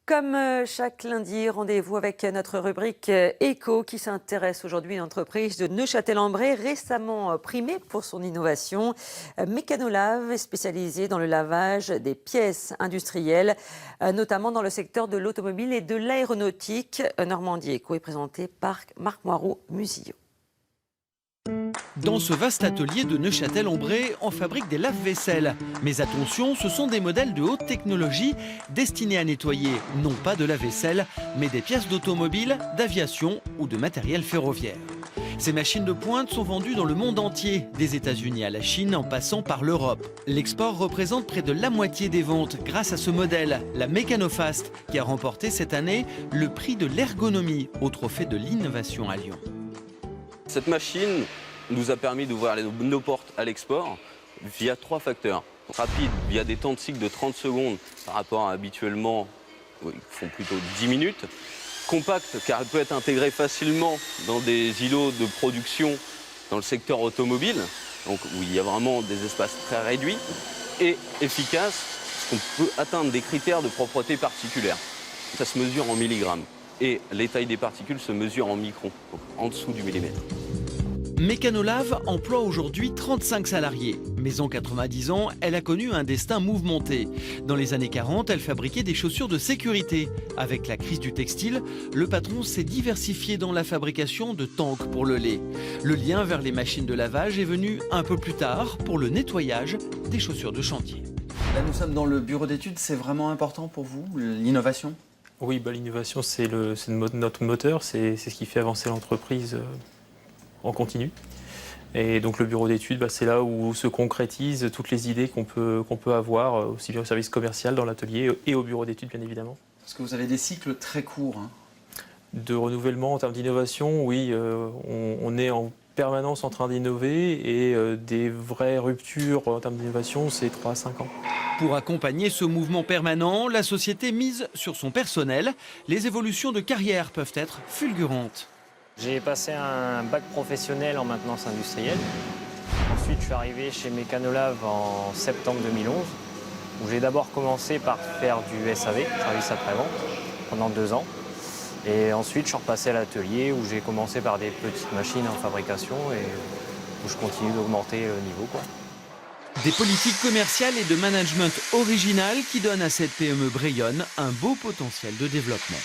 Comme chaque lundi, rendez-vous avec notre rubrique Éco qui s'intéresse aujourd'hui à une entreprise de Neufchâtel-en-Bray récemment primée pour son innovation. Mécanolave est spécialisée dans le lavage des pièces industrielles, notamment dans le secteur de l'automobile et de l'aéronautique. Normandie Éco est présenté par Marc Moireau-Musillot. Dans ce vaste atelier de Neufchâtel-en-Bray, on fabrique des lave-vaisselle. Mais attention, ce sont des modèles de haute technologie destinés à nettoyer non pas de la vaisselle, mais des pièces d'automobile, d'aviation ou de matériel ferroviaire. Ces machines de pointe sont vendues dans le monde entier, des États-Unis à la Chine en passant par l'Europe. L'export représente près de la moitié des ventes grâce à ce modèle, la Mécanofast, qui a remporté cette année le prix de l'ergonomie au trophée de l'innovation à Lyon. Cette machine nous a permis d'ouvrir nos portes à l'export via 3 facteurs. Rapide, via des temps de cycle de 30 secondes par rapport à habituellement, ils font plutôt 10 minutes. Compact, car elle peut être intégrée facilement dans des îlots de production dans le secteur automobile, donc où il y a vraiment des espaces très réduits. Et efficace, parce qu'on peut atteindre des critères de propreté particulière. Ça se mesure en milligrammes. Et les tailles des particules se mesurent en microns, donc en dessous du millimètre. Mécanolave emploie aujourd'hui 35 salariés. Mais en 90 ans, elle a connu un destin mouvementé. Dans les années 40, elle fabriquait des chaussures de sécurité. Avec la crise du textile, le patron s'est diversifié dans la fabrication de tanks pour le lait. Le lien vers les machines de lavage est venu un peu plus tard pour le nettoyage des chaussures de chantier. Là, nous sommes dans le bureau d'études. C'est vraiment important pour vous, l'innovation ? Oui, l'innovation, c'est notre moteur, c'est ce qui fait avancer l'entreprise en continu. Et donc le bureau d'études, c'est là où se concrétisent toutes les idées qu'on peut avoir, aussi bien au service commercial, dans l'atelier et au bureau d'études, bien évidemment. Parce que vous avez des cycles très courts. De renouvellement en termes d'innovation, oui, on est en permanence en train d'innover et des vraies ruptures en termes d'innovation, c'est 3 à 5 ans. Pour accompagner ce mouvement permanent, la société mise sur son personnel. Les évolutions de carrière peuvent être fulgurantes. J'ai passé un bac professionnel en maintenance industrielle. Ensuite, je suis arrivé chez Mécanolave en septembre 2011, où j'ai d'abord commencé par faire du SAV, service après-vente, pendant 2 ans. Et ensuite, je suis repassé à l'atelier, où j'ai commencé par des petites machines en fabrication et où je continue d'augmenter le niveau, Des politiques commerciales et de management originales qui donnent à cette PME brayonne un beau potentiel de développement.